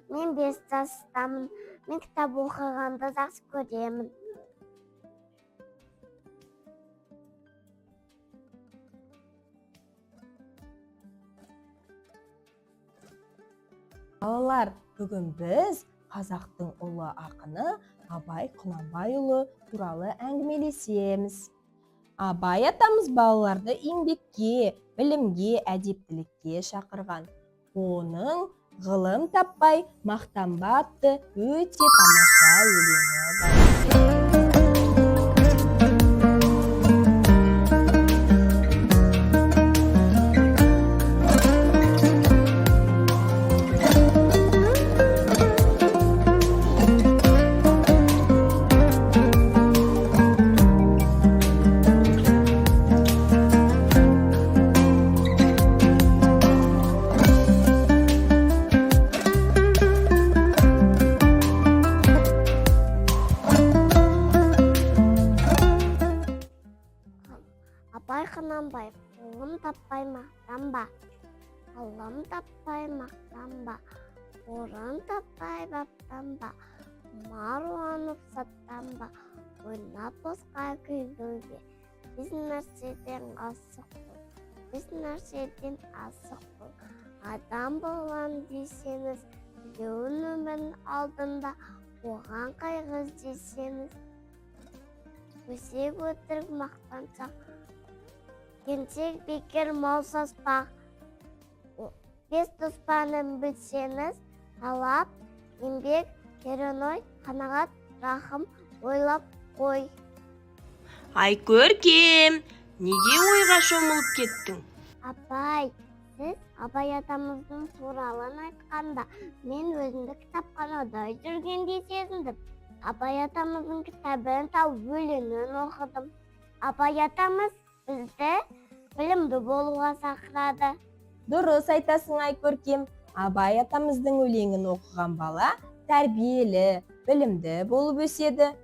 Мен 5 жастамын. Мен кітап оқығанды жақсы көремін. Балалар, бүгін біз қазақтың ұлы ақыны Абай Құнанбайұлы туралы әңгімелесеміз. Абай атамыз балаларды еңбекке, білімге, әдептілікке шақырған. Оның ғылым таппай мақтанба атты өте тамаша өлеңі бар. Абай Құнанбаев, ғылым таппай мақтанба, ғылым таппай мақтанба, орын таппай баптанба, маруанып саттанба, ойнап босқа күлуге, біз нәрседен асық бол, адам болам десеңіз, біреуін өмірдің алдында, оған қайғы іздесеңіз, өсек өтірік мақтаншақ, Кенсек бекер мол саспақ, бес дұспанын білсеңіз, талап, еңбек, терең ой, қанағат, рахым, ойлап қой. Ай Көркем, неге ойға шомылып кеттің? Абай, сіз Абай атамыздың туралын айтқанда, мен өзімді кітапханада жүргендей сезіндім. Абай атамыздың кітабын тауып өлеңін оқыдым. Абай атамыз бізді білімді болуға шақырады. Дұрыс айтасың, Ай Көркем. Абай атамыздың өлеңін оқыған бала тәрбиелі, білімді болып өседі.